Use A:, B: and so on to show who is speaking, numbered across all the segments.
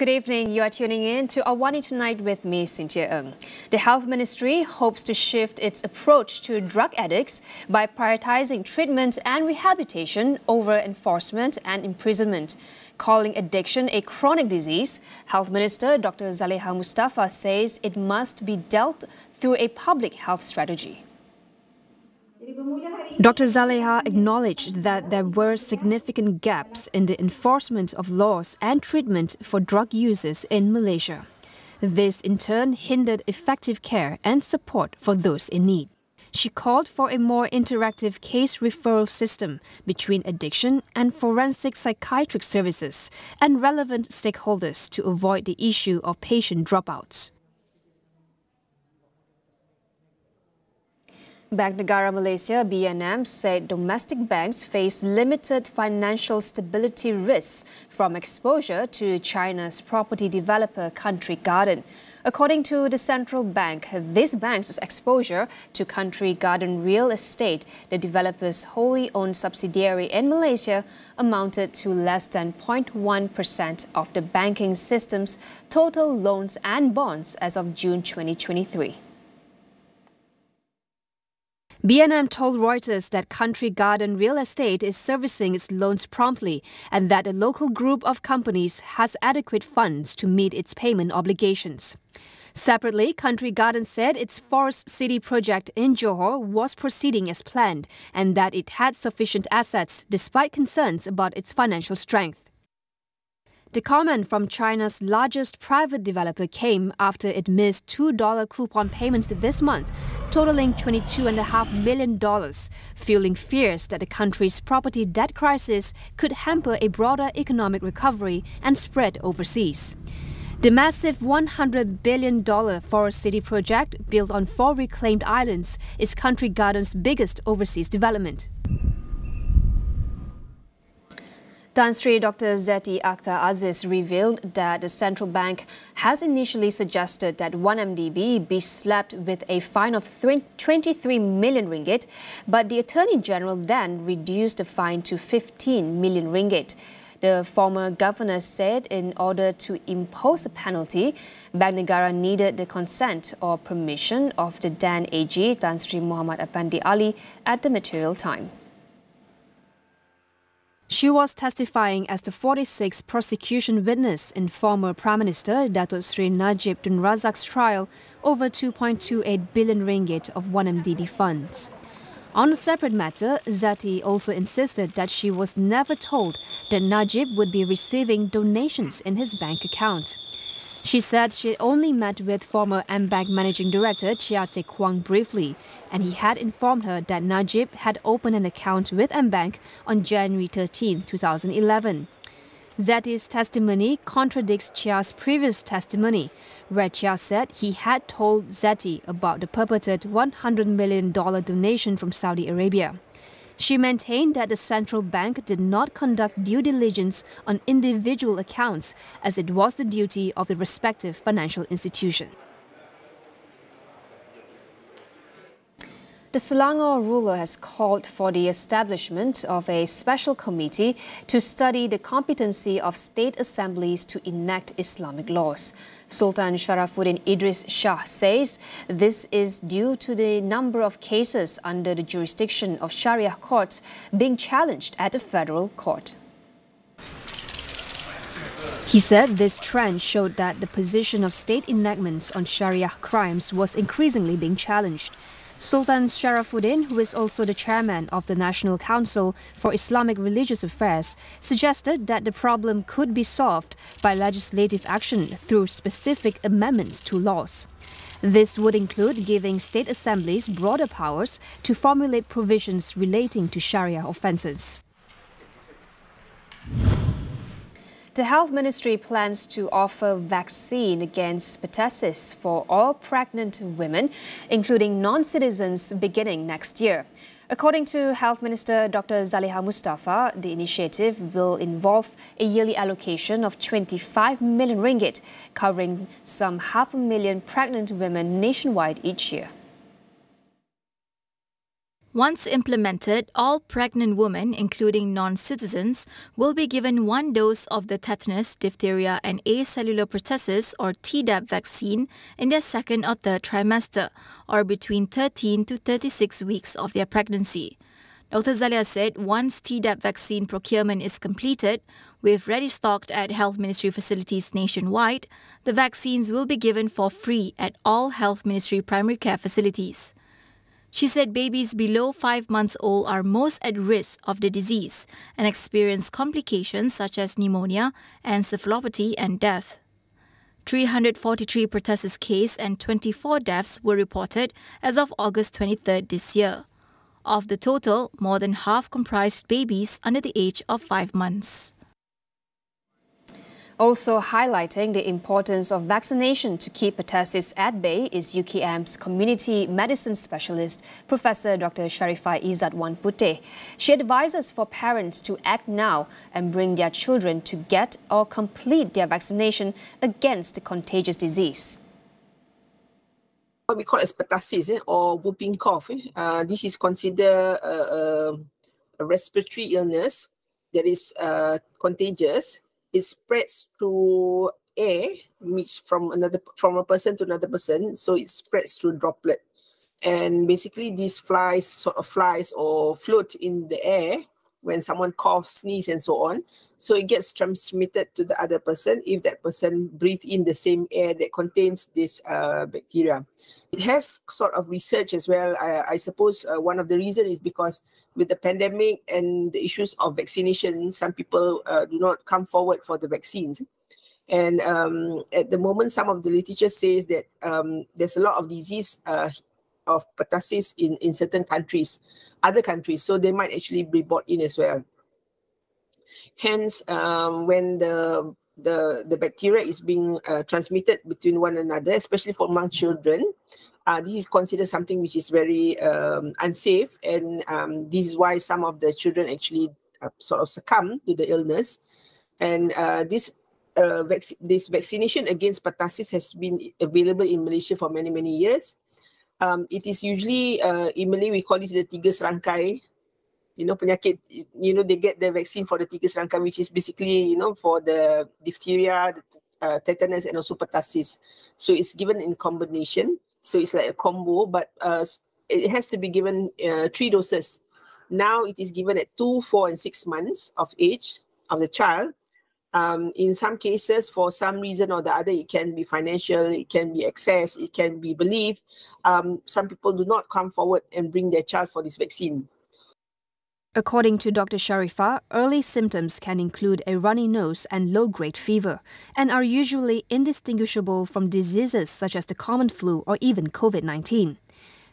A: Good evening. You are tuning in to AWANI Tonight with me, Cynthia Ng. The Health Ministry hopes to shift its approach to drug addicts by prioritizing treatment and rehabilitation over enforcement and imprisonment. Calling addiction a chronic disease, Health Minister Dr. Zaliha Mustafa says it must be dealt through a public health strategy. Dr. Zaliha acknowledged that there were significant gaps in the enforcement of laws and treatment for drug users in Malaysia. This in turn hindered effective care and support for those in need. She called for a more interactive case referral system between addiction and forensic psychiatric services and relevant stakeholders to avoid the issue of patient dropouts. Bank Negara Malaysia (BNM) said domestic banks face limited financial stability risks from exposure to China's property developer Country Garden. According to the central bank, this bank's exposure to Country Garden real estate, the developer's wholly owned subsidiary in Malaysia, amounted to less than 0.1% of the banking system's total loans and bonds as of June 2023. BNM told Reuters that Country Garden Real Estate is servicing its loans promptly and that a local group of companies has adequate funds to meet its payment obligations. Separately, Country Garden said its Forest City project in Johor was proceeding as planned and that it had sufficient assets despite concerns about its financial strength. The comment from China's largest private developer came after it missed $2 coupon payments this month, totaling $22.5 million, fueling fears that the country's property debt crisis could hamper a broader economic recovery and spread overseas. The massive $100 billion Forest City project, built on 4 reclaimed islands, is Country Garden's biggest overseas development. Tan Sri Dr. Zeti Akhtar Aziz revealed that the central bank has initially suggested that 1MDB be slapped with a fine of 23 million ringgit, but the Attorney General then reduced the fine to 15 million ringgit. The former governor said in order to impose a penalty, Bank Negara needed the consent or permission of the then AG, Tan Sri Muhammad Apandi Ali, at the material time. She was testifying as the 46th prosecution witness in former Prime Minister Datuk Sri Najib Tun Razak's trial over 2.28 billion ringgit of 1MDB funds. On a separate matter, Zati also insisted that she was never told that Najib would be receiving donations in his bank account. She said she only met with former MBank Managing Director Chia Teck Kwang briefly, and he had informed her that Najib had opened an account with MBank on January 13, 2011. Zati's testimony contradicts Chia's previous testimony, where Chia said he had told Zati about the purported $100 million donation from Saudi Arabia. She maintained that the central bank did not conduct due diligence on individual accounts, as it was the duty of the respective financial institution. The Selangor ruler has called for the establishment of a special committee to study the competency of state assemblies to enact Islamic laws. Sultan Sharafuddin Idris Shah says this is due to the number of cases under the jurisdiction of Sharia courts being challenged at the federal court. He said this trend showed that the position of state enactments on Sharia crimes was increasingly being challenged. Sultan Sharafuddin, who is also the chairman of the National Council for Islamic Religious Affairs, suggested that the problem could be solved by legislative action through specific amendments to laws. This would include giving state assemblies broader powers to formulate provisions relating to Sharia offences. The Health Ministry plans to offer vaccine against pertussis for all pregnant women, including non-citizens, beginning next year. According to Health Minister Dr. Zaliha Mustafa, the initiative will involve a yearly allocation of 25 million ringgit, covering some 500,000 pregnant women nationwide each year.
B: Once implemented, all pregnant women, including non-citizens, will be given 1 dose of the tetanus, diphtheria and acellular pertussis or TDAP vaccine in their second or third trimester, or between 13 to 36 weeks of their pregnancy. Dr. Zalia said once TDAP vaccine procurement is completed, with ready stocked at Health Ministry facilities nationwide, the vaccines will be given for free at all Health Ministry primary care facilities. She said babies below 5 months old are most at risk of the disease and experience complications such as pneumonia, encephalopathy and death. 343 pertussis cases and 24 deaths were reported as of August 23rd this year. Of the total, more than half comprised babies under the age of 5 months.
A: Also highlighting the importance of vaccination to keep pertussis at bay is UKM's community medicine specialist, Professor Dr. Sharifah Izzat Wan Puteh. She advises for parents to act now and bring their children to get or complete their vaccination against the contagious disease.
C: What we call as pertussis or whooping cough. This is considered a respiratory illness that is contagious. It spreads through air, which from a person to another person, so it spreads through droplet. And basically, these flies sort of or float in the air when someone coughs, sneezes, and so on. So it gets transmitted to the other person if that person breathes in the same air that contains this bacteria. It has sort of research as well. I suppose one of the reasons is because with the pandemic and the issues of vaccination, some people do not come forward for the vaccines. And at the moment, some of the literature says that there's a lot of disease of pertussis in certain countries, other countries, so they might actually be brought in as well. Hence, when the bacteria is being transmitted between one another, especially for among children, this is considered something which is very unsafe, and this is why some of the children actually sort of succumb to the illness. And this vaccination against pertussis has been available in Malaysia for many, many years. It is usually, in Malay, we call it the tiga serangkai. Penyakit, they get the vaccine for the tiga serangkai, which is basically, for the diphtheria, tetanus, and also pertussis. So it's given in combination. So it's like a combo, but it has to be given 3 doses. Now it is given at 2, 4, and 6 months of age of the child. In some cases, for some reason or the other, it can be financial, it can be access, it can be belief. Some people do not come forward and bring their child for this vaccine.
A: According to Dr. Sharifah, early symptoms can include a runny nose and low-grade fever, and are usually indistinguishable from diseases such as the common flu or even COVID-19.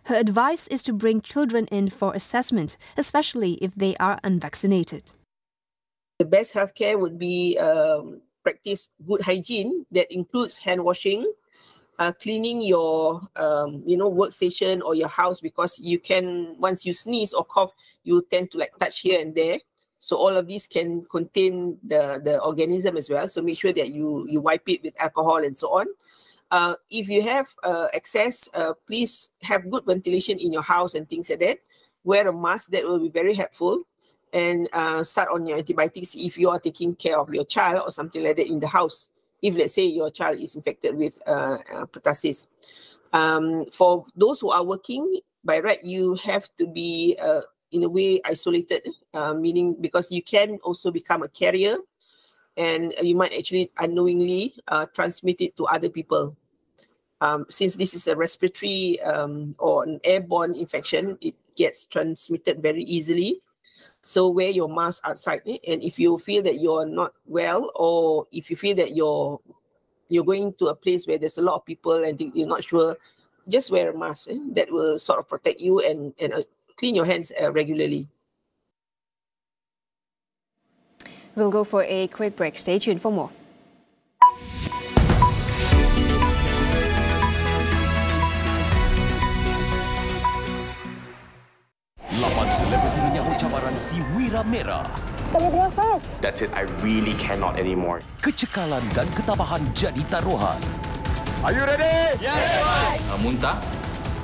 A: Her advice is to bring children in for assessment, especially if they are unvaccinated.
C: The best healthcare would be practice good hygiene that includes hand washing, cleaning your workstation or your house, because you can, once you sneeze or cough, you tend to touch here and there. So all of these can contain the organism as well. So make sure that you wipe it with alcohol and so on. If you have access, please have good ventilation in your house and things like that. Wear a mask, that will be very helpful. And start on your antibiotics if you are taking care of your child or something like that in the house. If, let's say, your child is infected with pertussis. For those who are working, by right, you have to be, in a way, isolated, meaning because you can also become a carrier, and you might actually unknowingly transmit it to other people. Since this is a respiratory or an airborne infection, it gets transmitted very easily. So wear your mask outside, and if you feel that you're not well, or if you feel that you're going to a place where there's a lot of people and you're not sure, just wear a mask. That will sort of protect you, and clean your hands regularly.
A: We'll go for a quick break. Stay tuned for more.
D: Selebriti menyahut cabaran si Wira Merah.
E: That's it, I really cannot anymore.
D: Kecekalan dan ketabahan jadi taruhan.
E: Are you ready?
F: Yes, Muntah,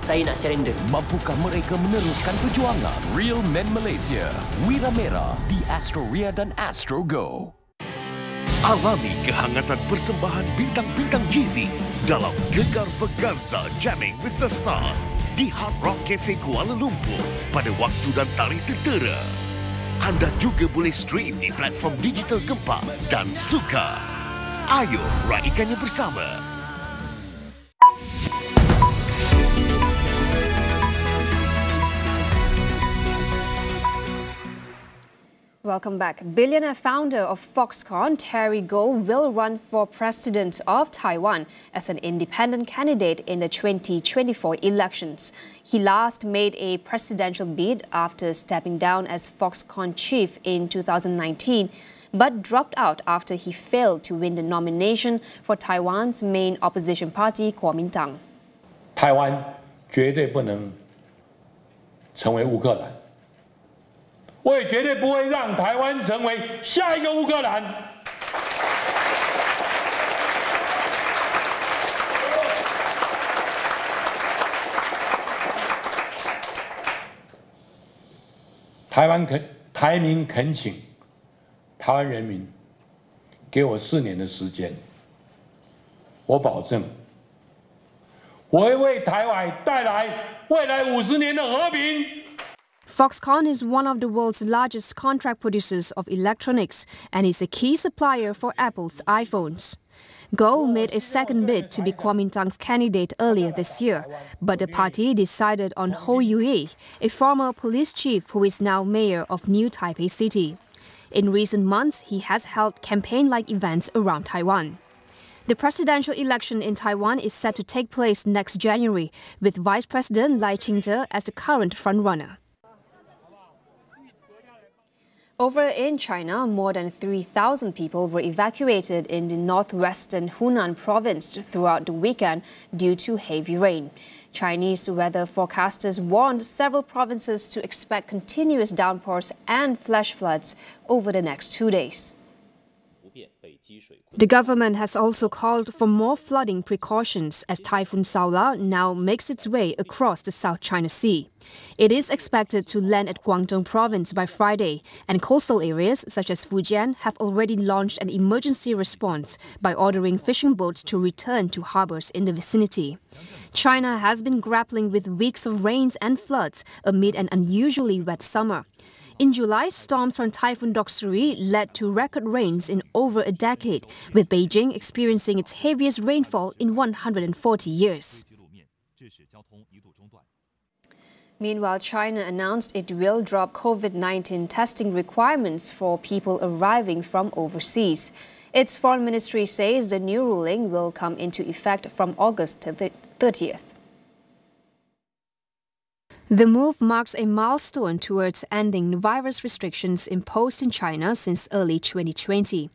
F: Saya nak surrender.
D: Mampukah mereka meneruskan perjuangan? Real Men Malaysia, Wira Merah di Astro Ria dan Astro Go.
G: Alami kehangatan persembahan bintang-bintang GV dalam Gegar Vaganza Jamming with the Stars di Hard Rock Cafe Kuala Lumpur pada waktu dan tarikh tertera. Anda juga boleh stream di platform digital Gempa dan Suka. Ayo raikannya bersama.
A: Welcome back. Billionaire founder of Foxconn, Terry Gou, will run for president of Taiwan as an independent candidate in the 2024 elections. He last made a presidential bid after stepping down as Foxconn chief in 2019, but dropped out after he failed to win the nomination for Taiwan's main opposition party, Kuomintang.
H: 台湾绝对不能成为乌克兰。 我也绝对不会让台湾成为下一个乌克兰。台民恳请台湾人民给我4年的时间，我保证，我会为台湾带来未来50年的和平。
A: Foxconn is one of the world's largest contract producers of electronics and is a key supplier for Apple's iPhones. Gou made a second bid to be Kuomintang's candidate earlier this year, but the party decided on Ho Yue, a former police chief who is now mayor of New Taipei City. In recent months, he has held campaign-like events around Taiwan. The presidential election in Taiwan is set to take place next January, with Vice President Lai Ching-te as the current frontrunner. Over in China, more than 3,000 people were evacuated in the northwestern Hunan province throughout the weekend due to heavy rain. Chinese weather forecasters warned several provinces to expect continuous downpours and flash floods over the next 2 days. The government has also called for more flooding precautions as Typhoon Saola now makes its way across the South China Sea. It is expected to land at Guangdong province by Friday, and coastal areas such as Fujian have already launched an emergency response by ordering fishing boats to return to harbors in the vicinity. China has been grappling with weeks of rains and floods amid an unusually wet summer. In July, storms from Typhoon Doksuri led to record rains in over a decade, with Beijing experiencing its heaviest rainfall in 140 years. Meanwhile, China announced it will drop COVID-19 testing requirements for people arriving from overseas. Its foreign ministry says the new ruling will come into effect from August 30th. The move marks a milestone towards ending virus restrictions imposed in China since early 2020.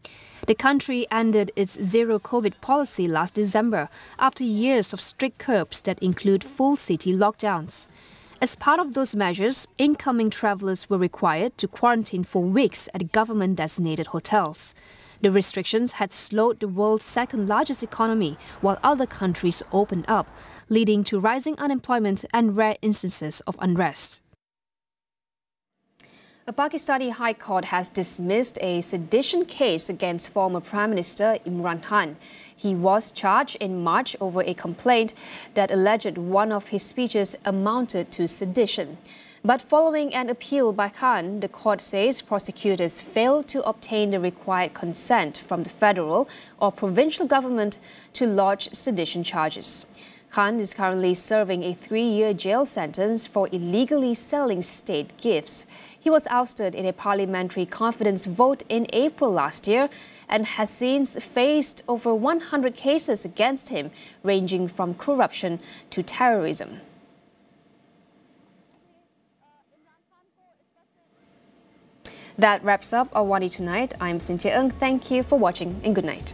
A: The country ended its zero-COVID policy last December after years of strict curbs that include full city lockdowns. As part of those measures, incoming travelers were required to quarantine for weeks at government-designated hotels. The restrictions had slowed the world's second-largest economy while other countries opened up, leading to rising unemployment and rare instances of unrest. A Pakistani High Court has dismissed a sedition case against former Prime Minister Imran Khan. He was charged in March over a complaint that alleged one of his speeches amounted to sedition. But following an appeal by Khan, the court says prosecutors failed to obtain the required consent from the federal or provincial government to lodge sedition charges. Khan is currently serving a 3-year jail sentence for illegally selling state gifts. He was ousted in a parliamentary confidence vote in April last year and has since faced over 100 cases against him, ranging from corruption to terrorism. That wraps up AWANI Tonight. I'm Cynthia Ng. Thank you for watching and good night.